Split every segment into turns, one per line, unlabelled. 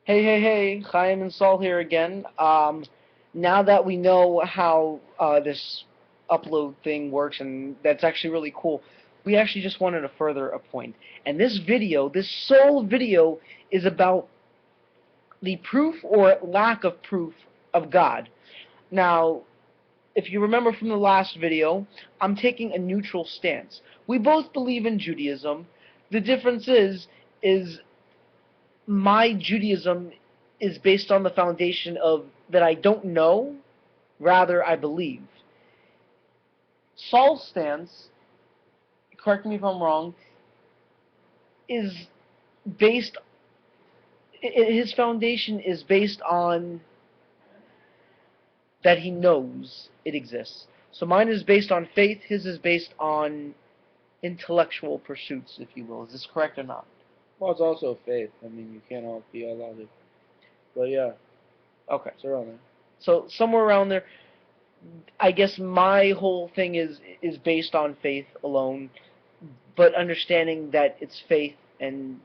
Hey, Chaim and Saul here again. Now that we know how this upload thing works, and that's actually really cool, we actually just wanted to further a point. And this video, this sole video, is about the proof or lack of proof of God. Now, if you remember from the last video, I'm taking a neutral stance. We both believe in Judaism. The difference is my Judaism is based on the foundation of that I don't know, rather I believe. Saul's stance, correct me if I'm wrong, is based, his foundation is based on that he knows it exists. So mine is based on faith, his is based on intellectual pursuits, if you will. Is this correct or not?
Well, it's also faith. I mean, you can't all be all of it. But yeah,
Okay.
it's around there.
So somewhere around there, I guess my whole thing is based on faith alone, but understanding that it's faith and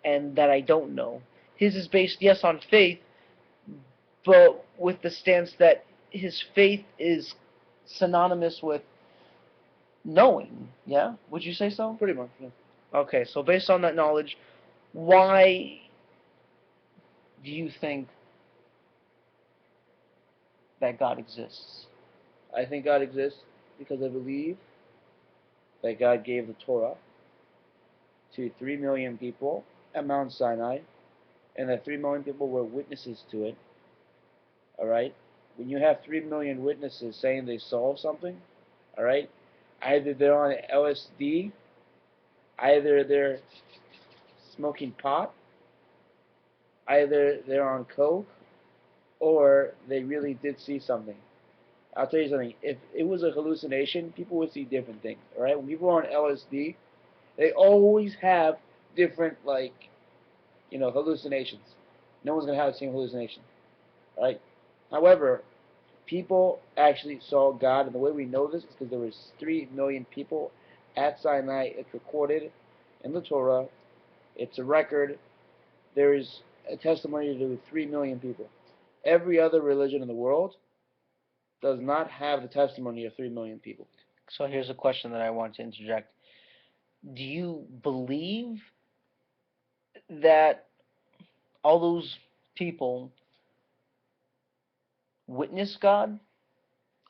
that I don't know. His is based, yes, on faith, but with the stance that his faith is synonymous with knowing. Yeah, would you say so?
Pretty much, yeah.
Okay, so based on that knowledge, why do you think that God exists?
I think God exists because I believe that God gave the Torah to 3 million people at Mount Sinai, and that 3 million people were witnesses to it. Alright? When you have 3 million witnesses saying they saw something, alright? Either they're on LSD, either they're smoking pot, either they're on coke, or they really did see something. I'll tell you something. If it was a hallucination, people would see different things. All right. When people are on LSD, they always have different, like, hallucinations. No one's gonna have the same hallucination. All right. However, people actually saw God, and the way we know this is because there was 3 million people at Sinai. It's recorded in the Torah. It's a record. There is a testimony to 3 million people. Every other religion in the world does not have the testimony of 3 million people.
So here's a question that I want to interject. Do you believe that all those people witness God,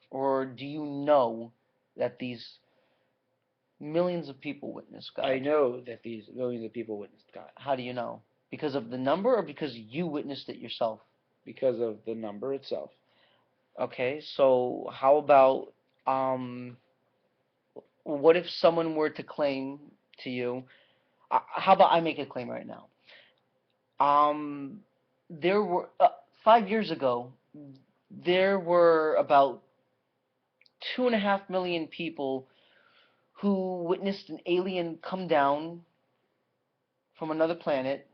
or do you know that these millions of people witness God?
I know that these millions of people witnessed God.
How do you know? Because of the number, or because you witnessed it yourself?
Because of the number itself.
Okay, so how about what if someone were to claim to you? How about I make a claim right now? Um, there were 5 years ago, there were about 2.5 million people who witnessed an alien come down from another planet,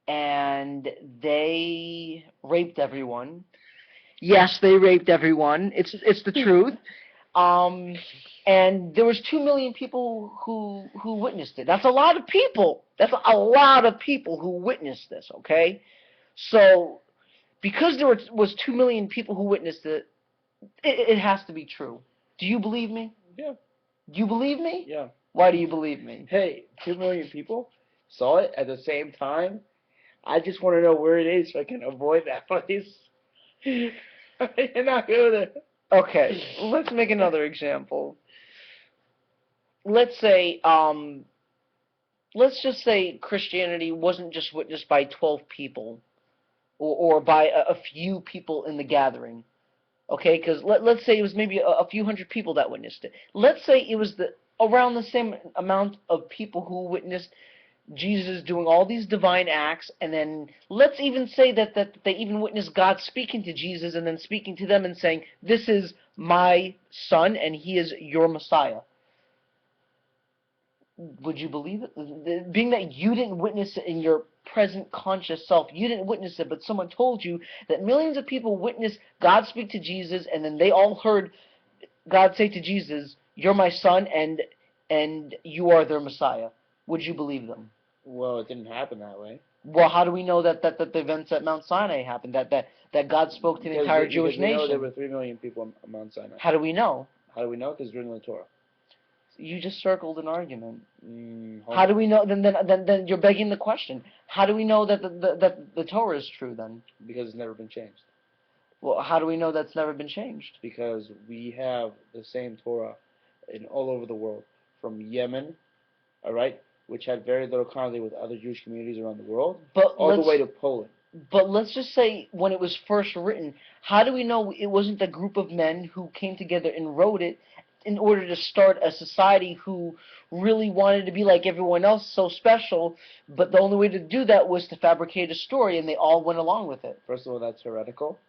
and they raped everyone. Yes, they raped everyone. It's the truth. Um, and there was 2 million people who witnessed it. That's a lot of people. That's a lot of people who witnessed this. Okay, so because there was 2 million people who witnessed it, it has to be true. Do you believe me?
Yeah.
Do you believe me?
Yeah.
Why do you believe me?
Hey, 2 million people saw it at the same time. I just want to know where it is so I can avoid that place. And not go there.
Okay, let's make another example. Let's say, let's just say Christianity wasn't just witnessed by 12 people or by a few people in the gathering. Okay, because let's say it was maybe a few hundred people that witnessed it. Let's say it was around the same amount of people who witnessed Jesus doing all these divine acts, and then let's even say that they even witnessed God speaking to Jesus and then speaking to them and saying, "This is my son, and he is your Messiah." Would you believe it? Being that you didn't witness it in your present conscious self, you didn't witness it, but someone told you that millions of people witnessed God speak to Jesus, and then they all heard God say to Jesus, "You're my son, and you are their Messiah." Would you believe them?
Well, it didn't happen that way.
Well, how do we know that the events at Mount Sinai happened? That God spoke to the entire Jewish
because we know there
nation?
were 3 million people on Mount Sinai.
How do we know?
How do we know? Because it's written in the Torah.
You just circled an argument.
Hold
How
on.
do we know? Then you're begging the question. How do we know that the Torah is true then?
Because it's never been changed.
Well, how do we know that's never been changed?
Because we have the same Torah in all over the world, from Yemen, all right, which had very little contact with other Jewish communities around the world,
But
all the way to Poland.
But let's just say when it was first written, how do we know it wasn't a group of men who came together and wrote it in order to start a society who really wanted to be like everyone else, so special, but the only way to do that was to fabricate a story, and they all went along with it?
First of all, that's heretical.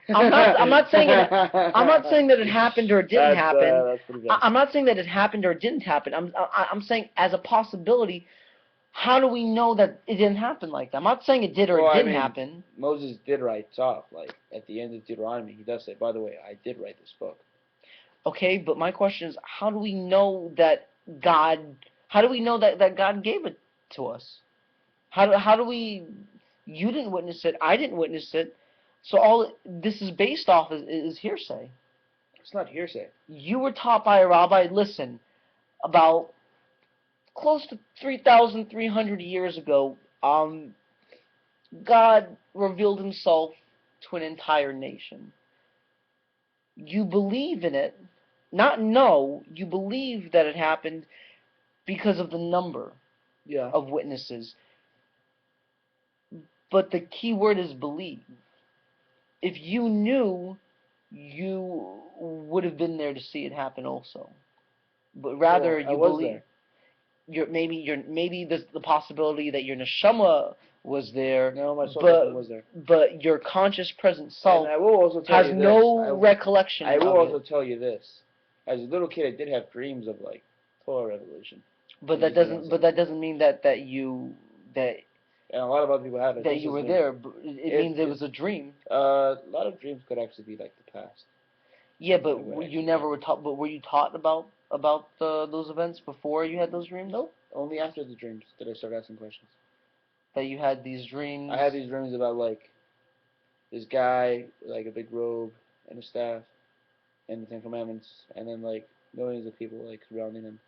I'm not saying that it happened or it didn't happen.
That's pretty bad.
I'm not saying that it happened or it didn't happen. I'm saying as a possibility. How do we know that it didn't happen like that? I'm not saying it did or
Well,
it didn't happen.
Moses did write off, like, at the end of Deuteronomy, he does say, by the way, I did write this book.
Okay, but my question is, how do we know that God? How do we know that God gave it to us? How do we? You didn't witness it. I didn't witness it. So all this is based off is hearsay.
It's not hearsay.
You were taught by a rabbi. Listen, about close to 3,300 years ago, God revealed himself to an entire nation. You believe in it, not know, you believe that it happened because of the number
Yeah.
of witnesses. But the key word is believe. If you knew, you would have been there to see it happen also. But rather
Well, I
you
was
believe.
there.
Maybe there's the possibility that your neshama was there,
No, my soul definitely was there.
but your conscious present self
And I will also tell
has
you this.
no recollection
I will
of
also
it.
tell you this. As a little kid, I did have dreams of, like, Torah revelation.
But that doesn't mean that
And a lot of other people have it.
that you were there. It means it was a dream.
A lot of dreams could actually be like the past.
Yeah, but
Right.
you never were taught. But were you taught about those events before you had those dreams?
Nope. Only after the dreams did I start asking questions.
That you had these dreams.
I had these dreams about, like, this guy with, like, a big robe and a staff and the Ten Commandments, and then, like, millions of people, like, surrounding him.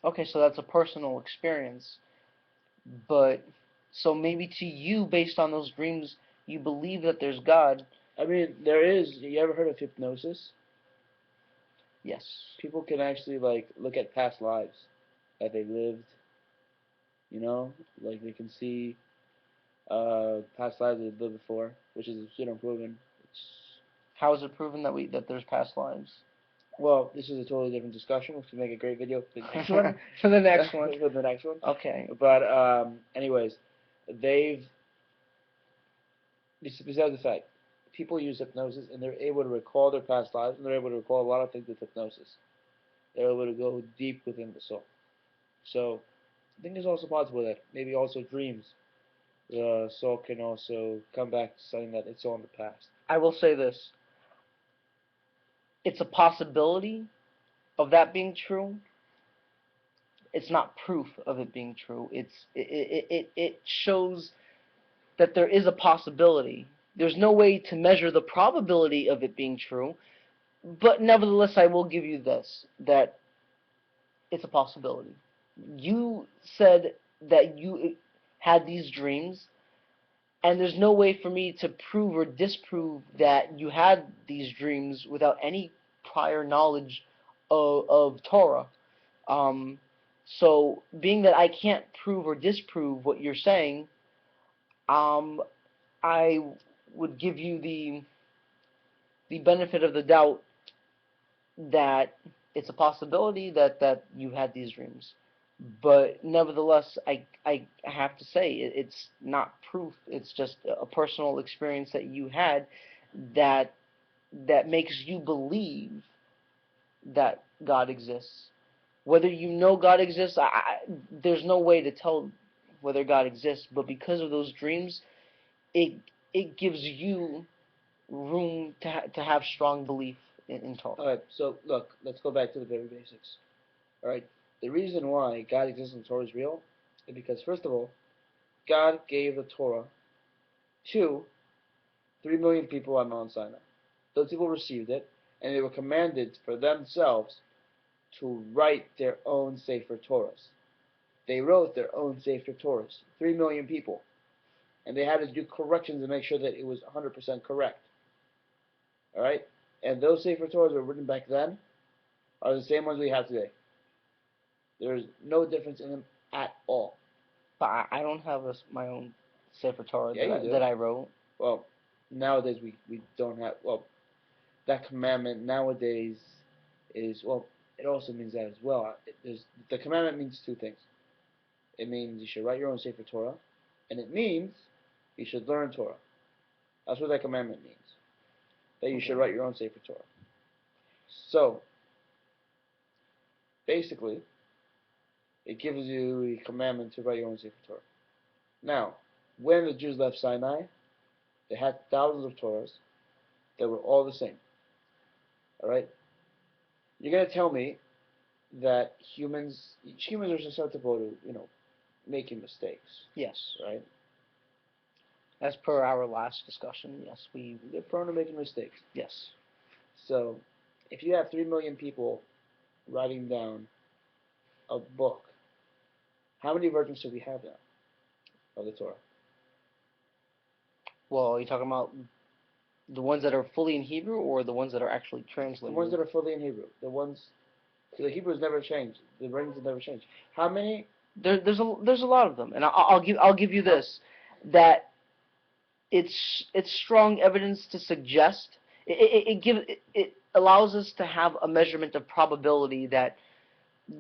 Okay, so that's a personal experience. But so maybe to you, based on those dreams, you believe that there's God.
I mean, there is. You ever heard of hypnosis?
Yes.
People can actually, like, look at past lives that they lived. You know, like, they can see past lives they've lived before, which is unproven.
How is it proven that there's past lives?
Well, this is a totally different discussion. We should make a great video for the next one.
For the next one.
For the next one.
Okay.
But anyways, besides the fact, people use hypnosis and they're able to recall their past lives and they're able to recall a lot of things with hypnosis. They're able to go deep within the soul. So I think it's also possible that maybe also dreams, the soul can also come back to something that it's all in the past.
I will say this. It's a possibility of that being true. It's not proof of it being true. It shows that there is a possibility. There's no way to measure the probability of it being true, but nevertheless, I will give you this, that it's a possibility. You said that you had these dreams, and there's no way for me to prove or disprove that you had these dreams without any prior knowledge of Torah. So, being that I can't prove or disprove what you're saying, I would give you the benefit of the doubt that it's a possibility that you had these dreams. But nevertheless, I have to say it's not proof. It's just a personal experience that you had that makes you believe that God exists. Whether you know God exists, there's no way to tell whether God exists. But because of those dreams, it gives you room to have strong belief in Torah.
All right. So look, let's go back to the very basics. All right. The reason why God exists in Torah is real Because first of all, God gave the Torah to 3 million people on Mount Sinai. Those people received it, and they were commanded for themselves to write their own Sefer Torahs. They wrote their own Sefer Torahs, 3 million people. And they had to do corrections to make sure that it was 100% correct. Alright? And those Sefer Torahs were written back then are the same ones we have today. There's no difference in them at all.
But I don't have my own Sefer Torah
Yeah, you do.
that I wrote.
Well, nowadays we don't have, well, that commandment nowadays is, well, it also means that as well. The commandment means two things. It means you should write your own Sefer Torah, and it means you should learn Torah. That's what that commandment means. That you should write your own Sefer Torah. So, basically, it gives you a commandment to write your own Sefer Torah. Now, when the Jews left Sinai, they had thousands of Torahs that were all the same. Alright? You're going to tell me that humans are susceptible to, making mistakes.
Yes.
Right?
As per our last discussion, yes,
They're prone to making mistakes.
yes.
So, if you have 3 million people writing down a book, how many versions do we have now of the Torah?
Well, are you talking about the ones that are fully in Hebrew or the ones that are actually
The
translated?
ones that are fully in Hebrew. The Hebrews never changed. The writings have never changed. How many?
There's a lot of them, and I'll give you this, that it's strong evidence to suggest it allows us to have a measurement of probability that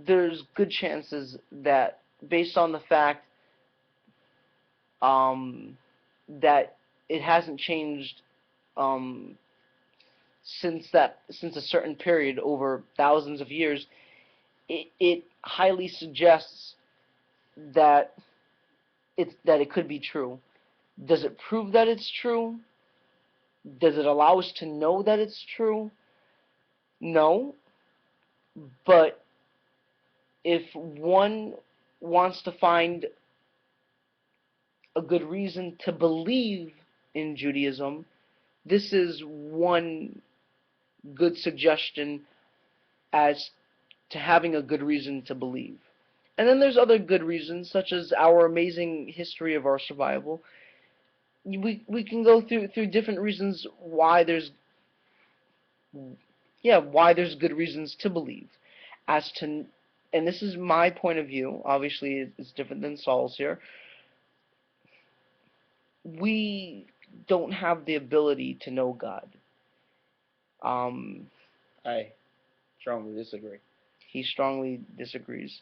there's good chances that, based on the fact that it hasn't changed since a certain period over thousands of years, it highly suggests that it could be true. Does it prove that it's true? Does it allow us to know that it's true? No. But if one wants to find a good reason to believe in Judaism, this is one good suggestion as to having a good reason to believe. And then there's other good reasons, such as our amazing history of our survival. We can go through different reasons why there's good reasons to believe. And this is my point of view. Obviously, it's different than Saul's here. We don't have the ability to know God.
I strongly disagree.
He strongly disagrees.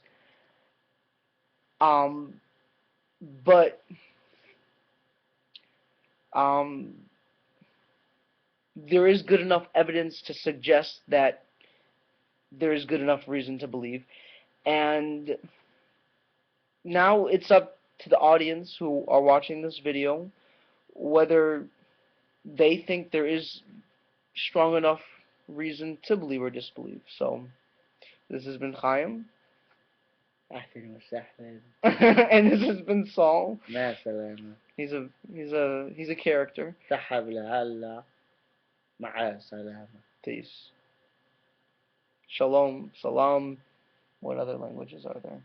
But there is good enough evidence to suggest that there is good enough reason to believe. And now it's up to the audience who are watching this video whether they think there is strong enough reason to believe or disbelieve. So, this has been Chaim.
أهلا وسهلا.
And this has been Saul.
مع السلامة.
He's a character.
سحب لهلا. مع السلامة.
Peace. Shalom. Salam. What other languages are there?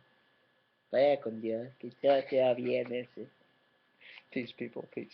Vaya con Dios. Que todo sea bien ese.
Peace, people. Peace.